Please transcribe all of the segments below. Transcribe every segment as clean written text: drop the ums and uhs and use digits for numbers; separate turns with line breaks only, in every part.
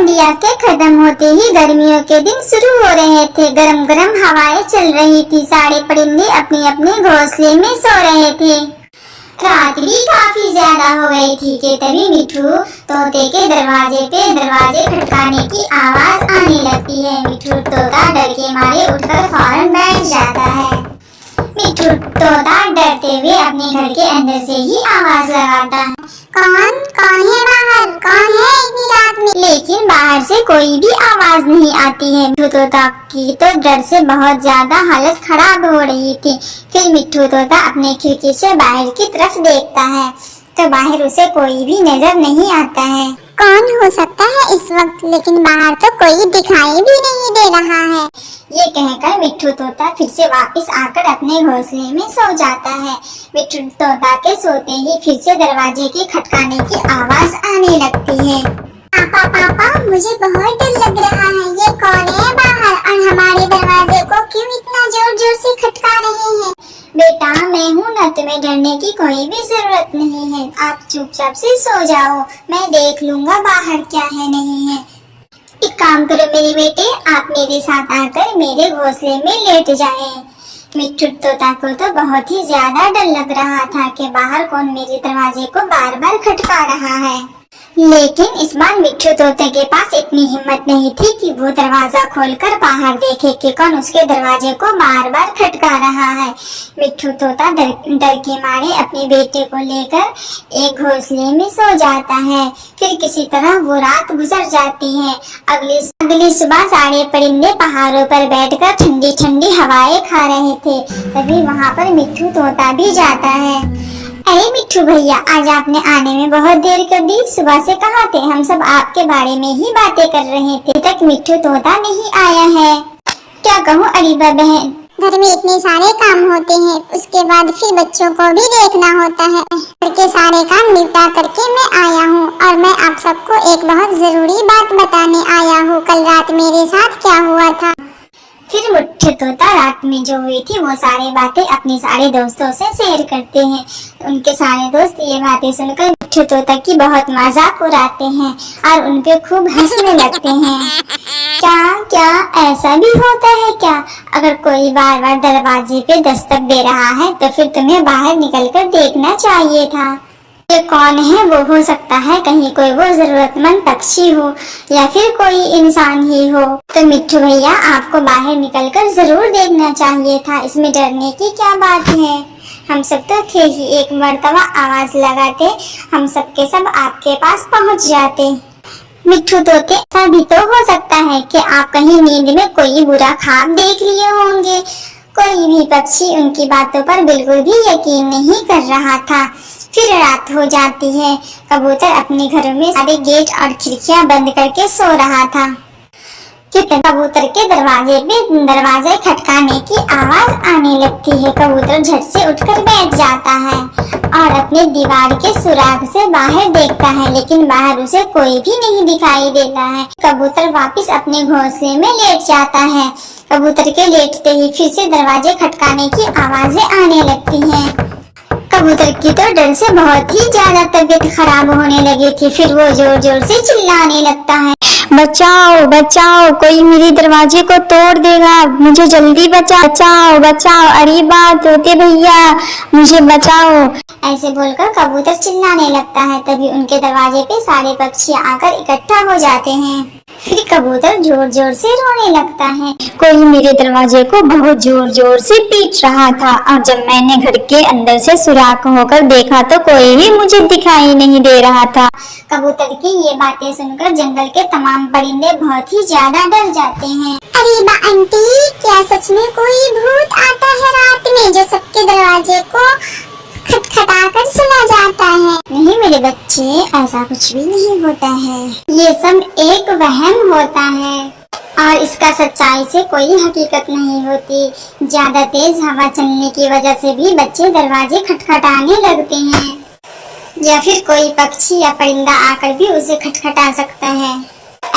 ठंडिया के खत्म होते ही गर्मियों के दिन शुरू हो रहे थे। गरम गरम हवाएं चल रही थी। सारे परिंदे अपने अपने घोंसले में सो रहे थे। रात भी काफी ज्यादा हो गई थी कि तभी मिट्ठू तोते के दरवाजे खटकाने की आवाज आने लगती है। मिट्ठू तोता डर के मारे उठकर फौरन बैठ जाता है। मिट्ठू तोता डरते हुए अपने घर के अंदर से ही आवाज लगाता है, कौन कौन है बाहर, कौन है इतनी रात में? लेकिन बाहर से कोई भी आवाज नहीं आती है। मिट्ठू तोता की तो डर से बहुत ज्यादा हालत खराब हो रही थी। फिर मिट्ठू तोता अपने खिड़की से बाहर की तरफ देखता है तो बाहर उसे कोई भी नजर नहीं आता है। कौन हो सकता है इस वक्त, लेकिन बाहर तो कोई दिखाई भी नहीं दे रहा है। ये कहकर मिट्ठू तोता फिर से वापस आकर अपने घोंसले में सो जाता है। मिट्ठू तोता के सोते ही फिर से दरवाजे के खटकाने की आवाज आने लगती है। पापा पापा, मुझे बहुत डर लग रहा है। ये कौन है बाहर और हमारे दरवाजे को क्यों इतना जोर जोर से खटका रहे हैं? बेटा मैं हूँ ना, तुम्हें डरने की कोई भी जरूरत नहीं है। आप चुपचाप से सो जाओ, मैं देख लूँगा बाहर क्या है नहीं है। एक काम करो मेरे बेटे, आप मेरे साथ आकर मेरे घोंसले में लेट जाएं। मिट्ठू तोता को तो बहुत ही ज्यादा डर लग रहा था कि बाहर कौन मेरे दरवाजे को बार बार खटका रहा है। लेकिन इस बार मिट्ठू तोते के पास इतनी हिम्मत नहीं थी कि वो दरवाजा खोलकर बाहर देखे कि कौन उसके दरवाजे को बार बार खटका रहा है। मिट्ठू तोता डर के मारे अपने बेटे को लेकर एक घोंसले में सो जाता है। फिर किसी तरह वो रात गुजर जाती है। अगली सुबह सारे परिंदे पहाड़ों पर बैठकर ठंडी ठंडी हवाएं खा रहे थे। तभी वहाँ पर मिट्ठू तोता भी जाता है। अरे मिट्ठू भैया, आज आपने आने में बहुत देर कर दी। सुबह से कहाँ थे? हम सब आपके बारे में ही बातें कर रहे थे। तक मिट्ठू तोता नहीं आया है। क्या कहूँ अरीबा बहन, घर में इतने सारे काम होते हैं, उसके बाद फिर बच्चों को भी देखना होता है। घर के सारे काम निपटा करके मैं आया हूँ और मैं आप सबको एक बहुत जरूरी बात बताने आया हूँ। कल रात मेरे साथ क्या हुआ था? फिर मिट्ठू तोता रात में जो हुई थी वो सारी बातें अपने सारे दोस्तों से शेयर करते हैं। उनके सारे दोस्त ये बातें सुनकर मिट्ठू तोता की बहुत मजाक उड़ाते हैं और उनपे खूब हंसने लगते हैं। क्या ऐसा भी होता है क्या? अगर कोई बार बार दरवाजे पे दस्तक दे रहा है तो फिर तुम्हें बाहर निकलकर देखना चाहिए था। ये कौन है? वो हो सकता है कहीं कोई वो जरूरतमंद पक्षी हो या फिर कोई इंसान ही हो। तो मिट्ठू भैया आपको बाहर निकलकर जरूर देखना चाहिए था। इसमें डरने की क्या बात है? हम सब तो थे ही। एक मर्तबा आवाज लगाते हम सब के सब आपके पास पहुंच जाते। मिट्ठू तोते, ऐसा भी तो हो सकता है कि आप कहीं नींद में कोई बुरा ख्वाब देख लिए होंगे। कोई भी पक्षी उनकी बातों पर बिल्कुल भी यकीन नहीं कर रहा था। फिर रात हो जाती है। कबूतर अपने घरों में सारे गेट और खिड़कियां बंद करके सो रहा था कि कबूतर के दरवाजे खटकाने की आवाज आने लगती है। कबूतर झट से उठकर बैठ जाता है और अपने दीवार के सुराग से बाहर देखता है, लेकिन बाहर उसे कोई भी नहीं दिखाई देता है। कबूतर वापस अपने घोंसले में लेट जाता है। कबूतर के लेटते ही फिर से दरवाजे खटकाने की आवाजें आने लगती हैं। कबूतर की तो डर से बहुत ही ज्यादा तबीयत खराब होने लगी थी। फिर वो जोर जोर से चिल्लाने लगता है, बचाओ बचाओ, कोई मेरे दरवाजे को तोड़ देगा, मुझे जल्दी बचाओ बचाओ, अरीबा तोते भैया मुझे बचाओ। ऐसे बोलकर कबूतर चिल्लाने लगता है। तभी उनके दरवाजे पे सारे पक्षी आकर इकट्ठा हो जाते हैं। फिर कबूतर जोर जोर से रोने लगता है। कोई मेरे दरवाजे को बहुत जोर जोर से पीट रहा था और जब मैंने घर के अंदर से सुराख होकर देखा तो कोई भी मुझे दिखाई नहीं दे रहा था। कबूतर की ये बातें सुनकर जंगल के तमाम परिंदे बहुत ही ज्यादा डर जाते हैं। अरीबा आंटी, क्या सच में कोई भूत आता है रात में जो सबके दरवाजे को खटखटा कर चला जाता है? नहीं मेरे बच्चे, ऐसा कुछ भी नहीं होता है। ये सब एक वहम होता है और इसका सच्चाई से कोई हकीकत नहीं होती। ज्यादा तेज हवा चलने की वजह से भी बच्चे दरवाजे खटखटाने लगते हैं या फिर कोई पक्षी या परिंदा आकर भी उसे खटखटा सकता है।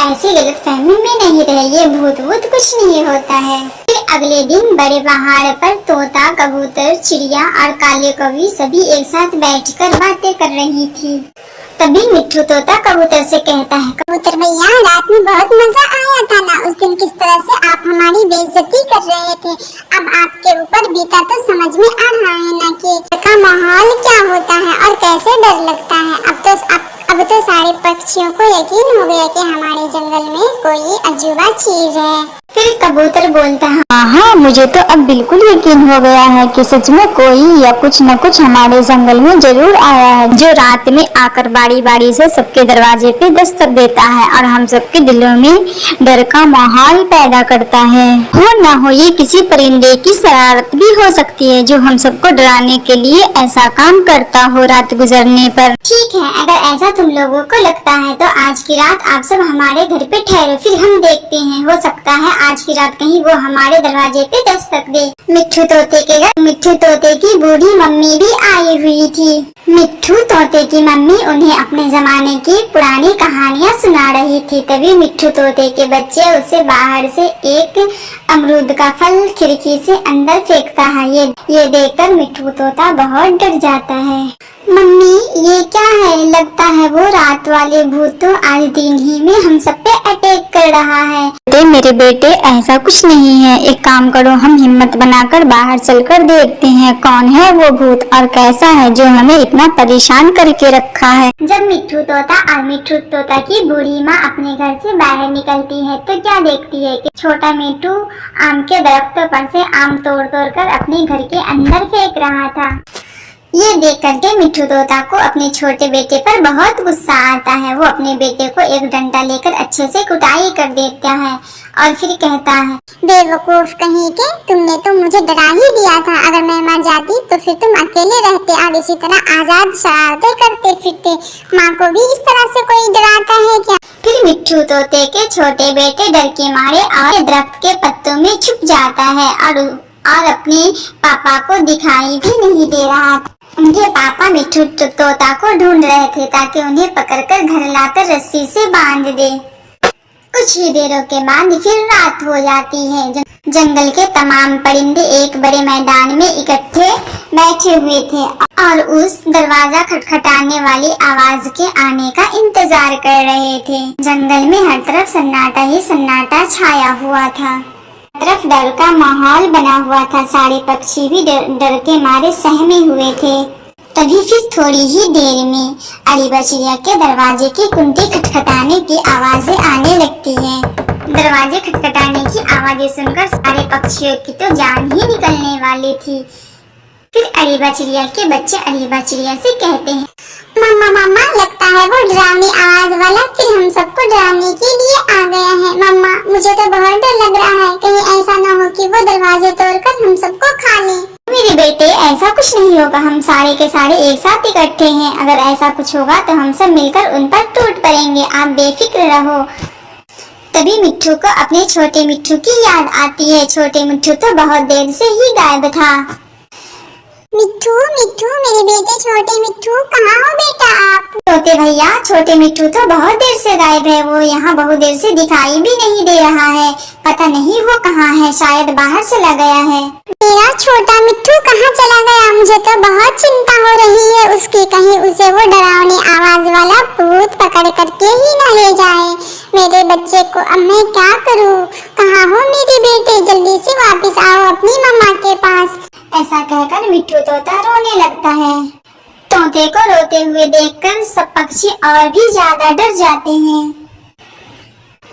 ऐसी गलतफहमी में नहीं रहिए, भूत कुछ नहीं होता है। फिर अगले दिन बड़े पहाड़ पर तोता, कबूतर, चिड़िया और काले कौवे सभी एक साथ बैठकर बातें कर रही थी। तभी मिट्ठू तोता कबूतर से कहता है,
कबूतर भैया, रात में बहुत मजा आया था ना। उस दिन किस तरह से आप हमारी बेइज्जती कर रहे थे, अब आपके ऊपर बीता तो समझ में आ रहा है ना कि का माहौल क्या होता है और कैसे डर लगता है। अब तो सारे पक्षियों को यकीन हो गया कि हमारे जंगल में कोई अजूबा चीज है।
फिर कबूतर बोलता है,
हाँ, मुझे तो अब बिल्कुल यकीन हो गया है कि सच में कोई या कुछ न कुछ हमारे जंगल में जरूर आया है, जो रात में आकर बारी बारी से सबके दरवाजे पे दस्तक देता है और हम सबके दिलों में डर का माहौल पैदा करता है। हो न हो ये किसी परिंदे की शरारत भी हो सकती है, जो हम सबको डराने के लिए ऐसा काम करता हो रात गुजरने पर।
ठीक है, अगर ऐसा तुम लोगों को लगता है तो आज की रात आप सब हमारे घर पे ठहरो, फिर हम देखते हैं, हो सकता है आज की रात कहीं वो हमारे दरवाजे पे दस्तक दे। मिट्ठू तोते के घर मिट्ठू तोते की बूढ़ी मम्मी भी आई हुई थी। मिट्ठू तोते की मम्मी उन्हें अपने जमाने की पुरानी कहानियाँ सुना रही थी। तभी मिट्ठू तोते के बच्चे उसे बाहर से एक अमरूद का फल खिड़की से अंदर फेंकता है। ये देखकर मिट्ठू तोता बहुत डर जाता है। मम्मी, ये क्या है? लगता है वो रात वाले भूत तो आज दिन ही में हम सब पे अटैक कर रहा है।
मेरे बेटे, ऐसा कुछ नहीं है। एक काम करो, हम हिम्मत बनाकर बाहर चलकर देखते हैं कौन है वो भूत और कैसा है जो हमें इतना परेशान करके रखा है।
जब मिट्ठू तोता और मिट्ठू तोता की बूढ़ी माँ अपने घर से बाहर निकलती है तो क्या देखती है कि छोटा मिट्ठू आम के दरख्तों पर से आम तोड़ तोड़ कर अपने घर के अंदर फेंक रहा था। ये देख करके मिट्ठू तोता को अपने छोटे बेटे पर बहुत गुस्सा आता है। वो अपने बेटे को एक डंडा लेकर अच्छे से कुटाई कर देता है और फिर कहता है,
बेवकूफ कहीं के, तुमने तो मुझे डरा ही दिया था। अगर मैं मर जाती तो फिर तुम अकेले रहते और इसी तरह आजाद शरारतें करते फिरते। माँ को भी इस तरह से कोई डराता है क्या?
फिर मिट्ठू तोते के छोटे बेटे डर के मारे और दरख्त के पत्तों में छुप जाता है और अपने पापा को दिखाई भी नहीं दे रहा। उनके पापा मिट्ठू तोता को ढूंढ रहे थे ताकि उन्हें पकड़कर घर लाकर रस्सी से बांध दे। कुछ ही देरों के बाद फिर रात हो जाती है। जंगल के तमाम परिंदे एक बड़े मैदान में इकट्ठे बैठे हुए थे और उस दरवाजा खटखटाने वाली आवाज के आने का इंतजार कर रहे थे। जंगल में हर तरफ सन्नाटा ही सन्नाटा छाया हुआ था। तरफ डर का माहौल बना हुआ था। सारे पक्षी भी डर के मारे सहमे हुए थे। तभी फिर थोड़ी ही देर में अलीबा चिड़िया के दरवाजे की कुंडी खटखटाने की आवाजें आने लगती हैं। दरवाजे खटखटाने की आवाजें सुनकर सारे पक्षियों की तो जान ही निकलने वाली थी। फिर अलीबा चिड़िया के बच्चे अलीबा चिड़िया से कहते हैं,
मम्मा मम्मा, लगता है वो डरावनी आवाज वाला फिर हम सबको डराने के लिए आ गया है। मम्मा, मुझे तो बहुत डर लग रहा है, कहीं ऐसा ना हो कि वो दरवाजे तोड़कर हम सबको खा ले।
मेरे बेटे, ऐसा कुछ नहीं होगा। हम सारे के सारे एक साथ इकट्ठे हैं। अगर ऐसा कुछ होगा तो हम सब मिलकर उन पर टूट पड़ेंगे। आप बेफिक्र रहो। तभी मिट्ठू को अपने छोटे मिट्ठू की याद आती है। छोटे मिट्ठू तो बहुत देर से ही गायब था।
मिट्ठू मिट्ठू, मेरे बेटे छोटे मिट्ठू, कहाँ हो बेटा आप?
तोते भैया, छोटे मिट्ठू तो बहुत देर से गायब है। वो यहाँ बहुत देर से दिखाई भी नहीं दे रहा है। पता नहीं वो कहाँ है, शायद बाहर चला गया है।
मेरा छोटा मिट्ठू कहाँ चला गया? मुझे तो बहुत चिंता हो रही है उसकी। कहीं उसे वो डरावनी आवाज वाला भूत पकड़ करके ही न ले जाए। मेरे बच्चे को अब मैं क्या करूँ? कहाँ हो मेरे बेटे? जल्दी से वापस आओ अपनी मम्मा के पास।
ऐसा कहकर मिट्ठू तोता रोने लगता है। तोते को रोते हुए देखकर सब पक्षी और भी ज्यादा डर जाते हैं।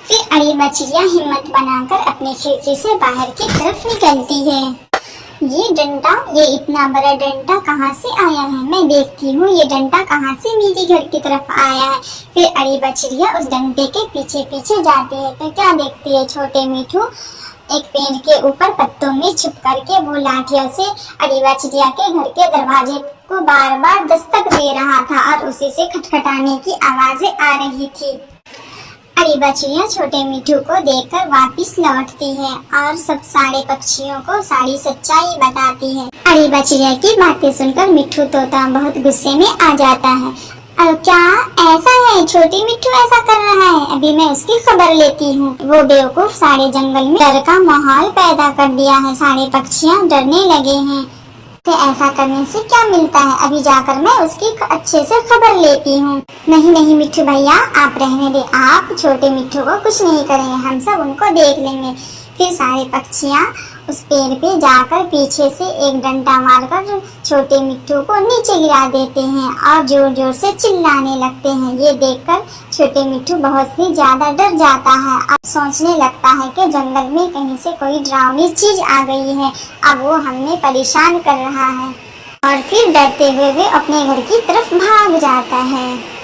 फिर अलीबा चिड़िया हिम्मत बनाकर अपनी खिड़की से बाहर की तरफ निकलती है। ये इतना बड़ा डंडा कहाँ से आया है? मैं देखती हूँ ये डंडा कहाँ से मेरे घर की तरफ आया है। फिर अलीबा चिड़िया उस डंडे के पीछे पीछे जाती है तो क्या देखती है, छोटे मिट्ठू एक पेड़ के ऊपर पत्तों में छुप करके वो लाठियों से अलीबा चिड़िया के घर के दरवाजे को बार बार दस्तक दे रहा था और उसी से खटखटाने की आवाजें आ रही थी। अलीबा चिड़िया छोटे मिट्ठू को देखकर वापस लौटती है और सब सारे पक्षियों को सारी सच्चाई बताती है। अलीबा चिड़िया की बातें सुनकर मिट्ठू तोता बहुत गुस्से में आ जाता है। क्या ऐसा है? छोटी मिट्ठू ऐसा कर रहा है, अभी मैं उसकी खबर लेती हूँ। वो बेवकूफ सारे जंगल में डर का माहौल पैदा कर दिया है। सारे पक्षियाँ डरने लगे हैं। तो ऐसा करने से क्या मिलता है, अभी जाकर मैं उसकी अच्छे से खबर लेती हूँ। नहीं नहीं मिट्ठू भैया, आप रहने दे, आप छोटे मिट्ठू को कुछ नहीं करेंगे, हम सब उनको देख लेंगे। फिर सारे पक्षियाँ उस पेड़ पे जाकर पीछे से एक डंडा मारकर छोटे मिट्ठू को नीचे गिरा देते हैं और जोर जोर से चिल्लाने लगते हैं। ये देखकर छोटे मिट्ठू बहुत ही ज्यादा डर जाता है और सोचने लगता है कि जंगल में कहीं से कोई डरावनी चीज आ गई है, अब वो हमें परेशान कर रहा है। और फिर डरते हुए वे अपने घर की तरफ भाग जाता है।